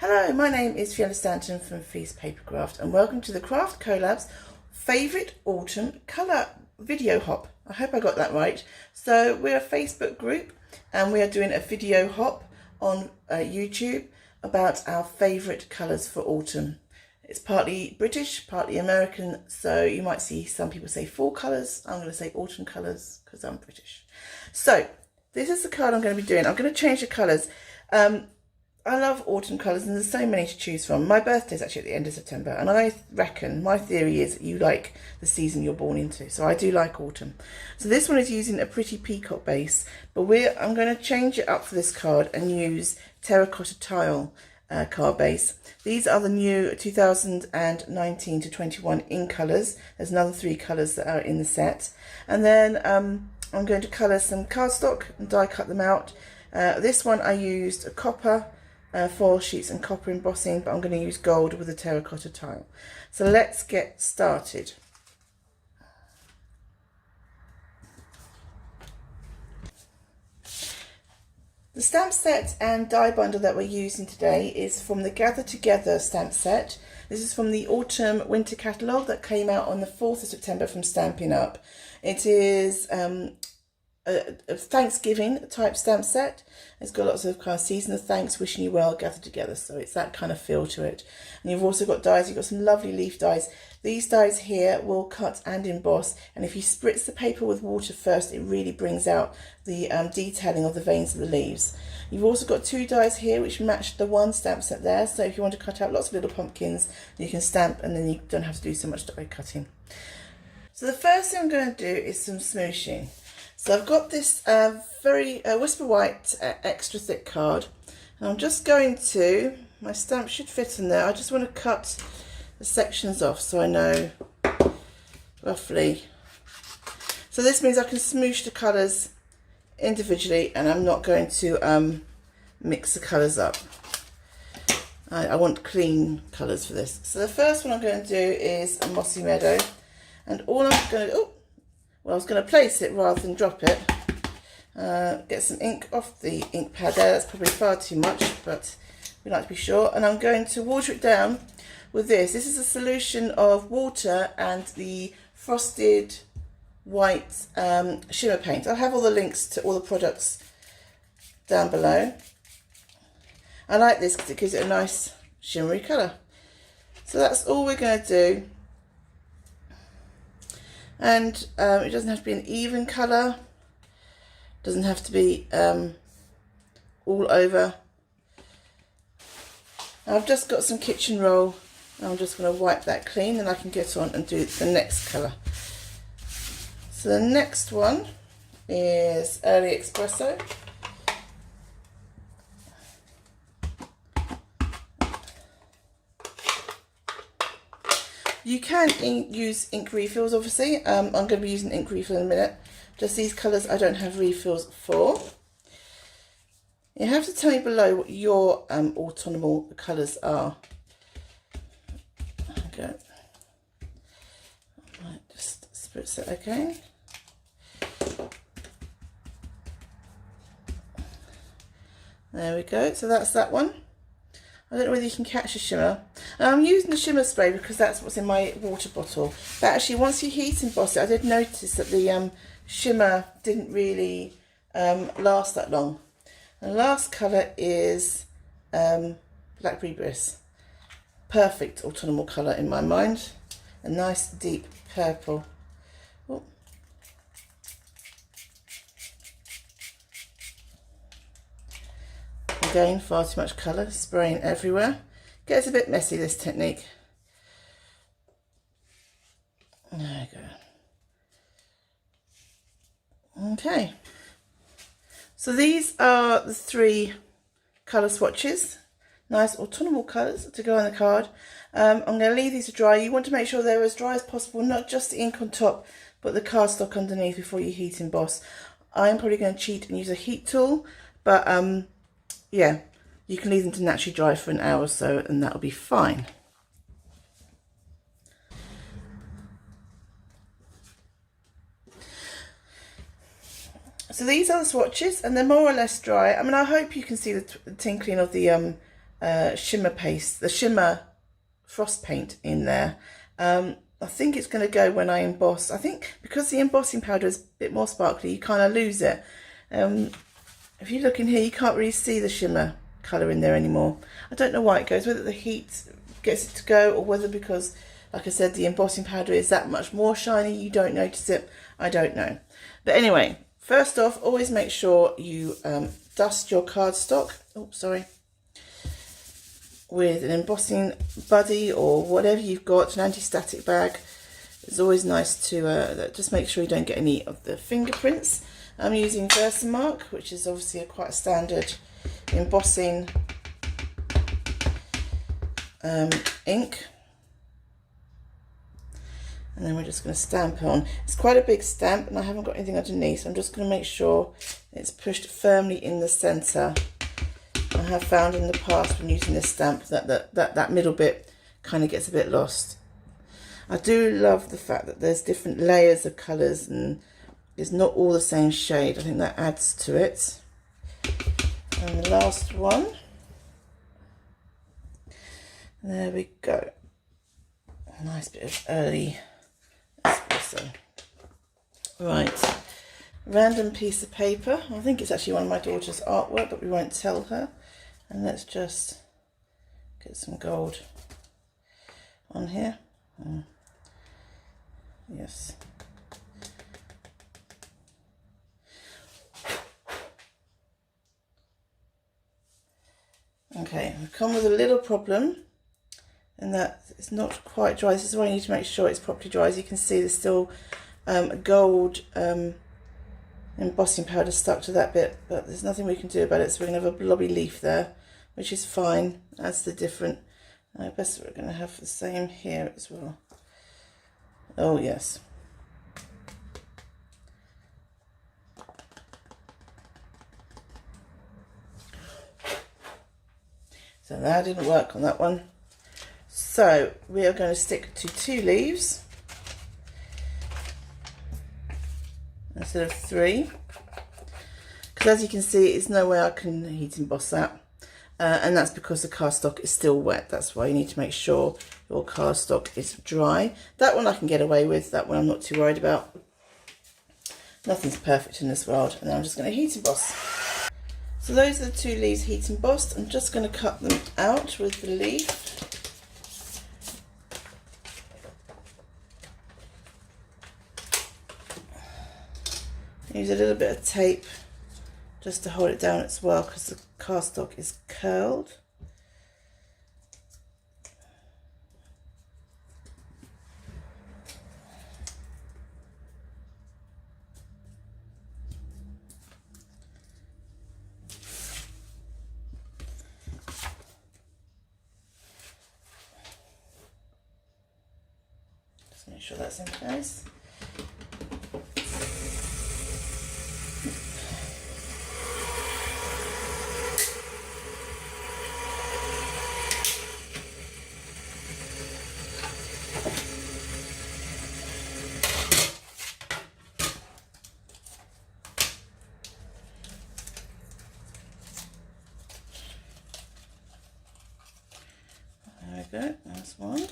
Hello, my name is Fiona Stanton from Feast Papercraft and welcome to the Craft Collabs Favorite Autumn Colour Video Hop. I hope I got that right. So we're a Facebook group and we are doing a video hop on YouTube about our favourite colours for autumn. It's partly British, partly American, so you might see some people say fall colours. I'm going to say autumn colours because I'm British. So this is the card I'm going to be doing. I'm going to change the colours. I love autumn colours and there's so many to choose from. My birthday's actually at the end of September and I reckon, my theory is that you like the season you're born into. So I do like autumn. So this one is using a pretty peacock base, but I'm going to change it up for this card and use terracotta tile card base. These are the new 2019 to 21 in colours. There's another 3 colours that are in the set. And then I'm going to colour some cardstock and die cut them out. This one I used a copper, foil sheets and copper embossing, but I'm going to use gold with a terracotta tile. So let's get started. The stamp set and die bundle that we're using today is from the Gather Together stamp set. This is from the Autumn Winter catalogue that came out on the 4th of September from Stampin' Up. It is a Thanksgiving type stamp set. It's got lots of kind of season of thanks, wishing you well, gathered together. So it's that kind of feel to it. And you've also got dies. You've got some lovely leaf dies. These dies here will cut and emboss. And if you spritz the paper with water first, it really brings out the detailing of the veins of the leaves. You've also got 2 dies here which match the one stamp set there. So if you want to cut out lots of little pumpkins, you can stamp and then you don't have to do so much die cutting. So the first thing I'm going to do is some smooshing. So I've got this very Whisper White extra thick card and I'm just going to, my stamp should fit in there, I just want to cut the sections off so I know roughly. So this means I can smoosh the colours individually and I'm not going to mix the colours up. I want clean colours for this. So the first one I'm going to do is a Mossy Meadow, and all I'm going to do, well, I was going to place it rather than drop it. Get some ink off the ink pad there. That's probably far too much, but we like to be sure. And I'm going to water it down with this. This is a solution of water and the frosted white shimmer paint. I'll have all the links to all the products down below. I like this because it gives it a nice shimmery colour. So that's all we're going to do. And it doesn't have to be an even colour, doesn't have to be all over. Now I've just got some kitchen roll, and I'm just going to wipe that clean and I can get on and do the next colour. So the next one is Early Espresso. You can use ink refills, obviously. I'm going to be using ink refill in a minute. Just these colours I don't have refills for. You have to tell me below what your autumnal colours are. Okay. I might just spritz it again. There we go. So that's that one. I don't know whether you can catch the shimmer. I'm using the shimmer spray because that's what's in my water bottle. But actually, once you heat emboss it, I did notice that the shimmer didn't really last that long. And the last colour is Blackberry Bliss. Perfect autumnal colour in my mind. A nice deep purple. Oh. Again, far too much colour, spraying everywhere. Gets a bit messy, this technique. There we go. Okay. So these are the 3 colour swatches. Nice autumnal colours to go on the card. I'm going to leave these to dry. You want to make sure they're as dry as possible, not just the ink on top, but the cardstock underneath before you heat emboss. I'm probably going to cheat and use a heat tool, but yeah, you can leave them to naturally dry for an hour or so and that'll be fine. So these are the swatches and they're more or less dry. I mean, I hope you can see the tinkling of the shimmer paste, the shimmer frost paint in there. I think it's going to go when I emboss. I think because the embossing powder is a bit more sparkly, you kind of lose it. If you look in here, you can't really see the shimmer colour in there anymore. I don't know why it goes, whether the heat gets it to go, or whether because, like I said, the embossing powder is that much more shiny, you don't notice it. I don't know. But anyway, first off, always make sure you dust your cardstock. Oh, sorry. With an embossing buddy or whatever you've got, an anti-static bag. It's always nice to just make sure you don't get any of the fingerprints. I'm using Versamark, which is obviously quite a standard embossing ink. And then we're just going to stamp on. It's quite a big stamp and I haven't got anything underneath, so I'm just going to make sure it's pushed firmly in the centre. I have found in the past when using this stamp that middle bit kind of gets a bit lost. I do love the fact that there's different layers of colours and it's not all the same shade. I think that adds to it. And the last one. There we go. A nice bit of early espresso. Right. Random piece of paper. I think it's actually one of my daughter's artwork, but we won't tell her. And let's just get some gold on here. Yes. Okay, we've come with a little problem in that it's not quite dry. This is why you need to make sure it's properly dry. As you can see, there's still gold embossing powder stuck to that bit, but there's nothing we can do about it, so we're going to have a blobby leaf there, which is fine. That's the different. I guess we're going to have the same here as well. Oh yes. So that didn't work on that one. So we are going to stick to 2 leaves instead of 3, because as you can see, it's no way I can heat emboss that, and that's because the cardstock is still wet. That's why you need to make sure your cardstock is dry. That one I can get away with. That one I'm not too worried about. Nothing's perfect in this world. And then I'm just going to heat emboss. So those are the 2 leaves heat embossed. I'm just going to cut them out with the leaf. Use a little bit of tape just to hold it down as well, because the cardstock is curled. Just make sure that's in place. There we go, that's one.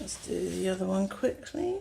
Let's do the other one quickly.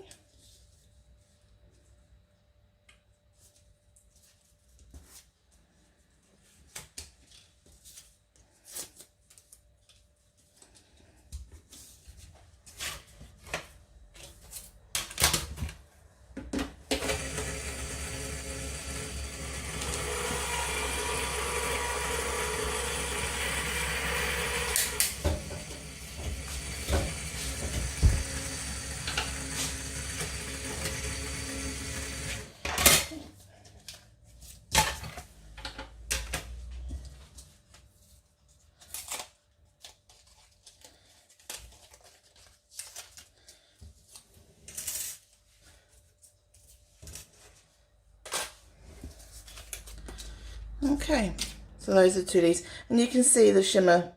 Okay, so those are 2 leaves, and you can see the shimmer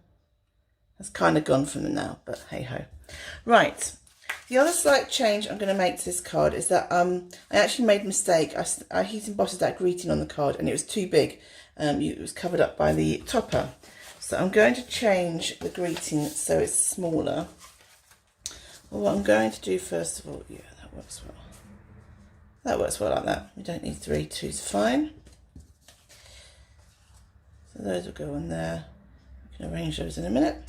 has kind of gone from them now, but hey ho. Right, The other slight change I'm going to make to this card is that I actually made a mistake. I heat embossed that greeting on the card and it was too big. It was covered up by the topper. So I'm going to change the greeting so it's smaller. Well, what I'm going to do first of all, yeah, that works well. That works well like that. We don't need 3, 2's fine. So those will go on there. We can arrange those in a minute.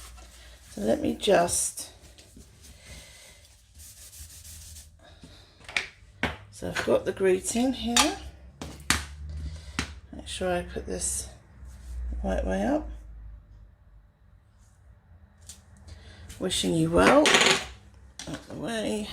So let me just... So I've got the greeting here. Make sure I put this the right way up. Wishing you well. Out the way.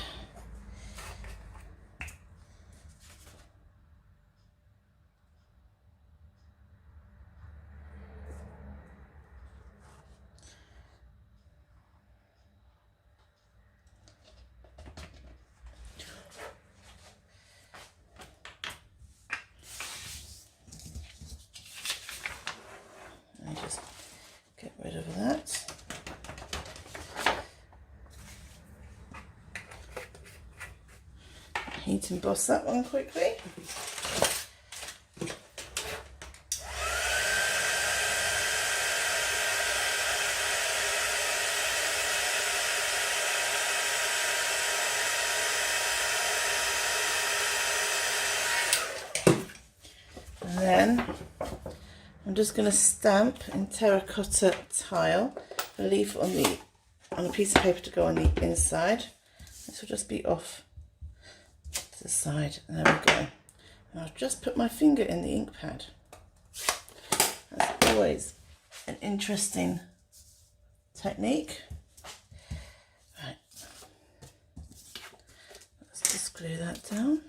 Just get rid of that. Heat emboss that one quickly. And then I'm just going to stamp in terracotta tile a leaf on a piece of paper to go on the inside. This will just be off to the side. There we go. And I'll just put my finger in the ink pad. That's always an interesting technique. Right. Let's just glue that down.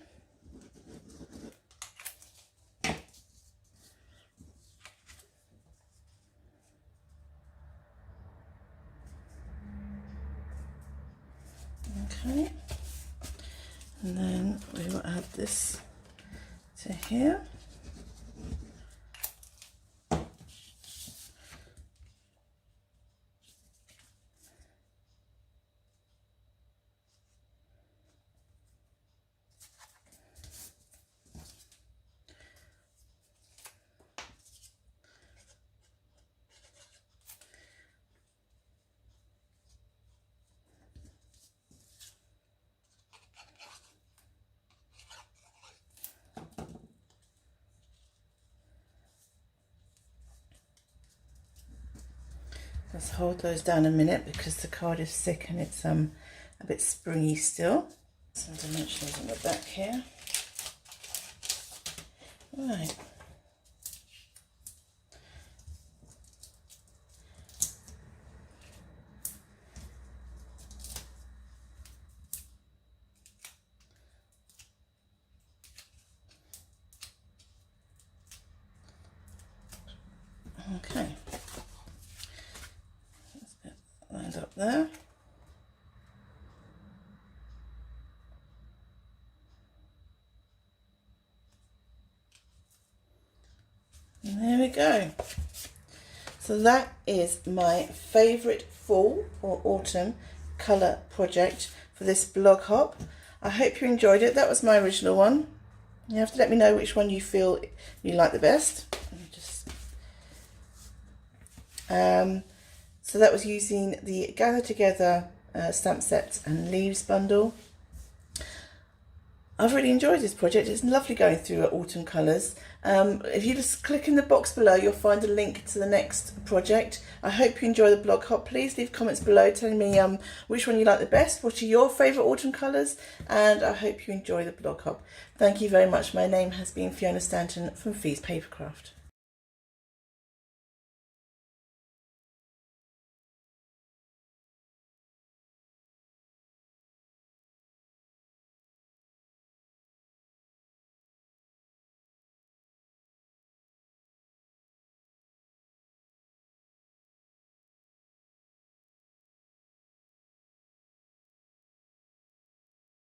Okay, and then we will add this to here. Let's hold those down a minute because the card is thick and it's a bit springy still. Some dimensions on the back here. Right. Okay. Lined up there. And there we go. So that is my favourite fall or autumn colour project for this blog hop. I hope you enjoyed it. That was my original one. You have to let me know which one you feel you like the best. So that was using the Gather Together stamp set and leaves bundle. I've really enjoyed this project. It's lovely going through autumn colours. If you just click in the box below, you'll find a link to the next project. I hope you enjoy the blog hop. Please leave comments below telling me which one you like the best, what are your favourite autumn colours, and I hope you enjoy the blog hop. Thank you very much. My name has been Fiona Stanton from Fee's Papercraft.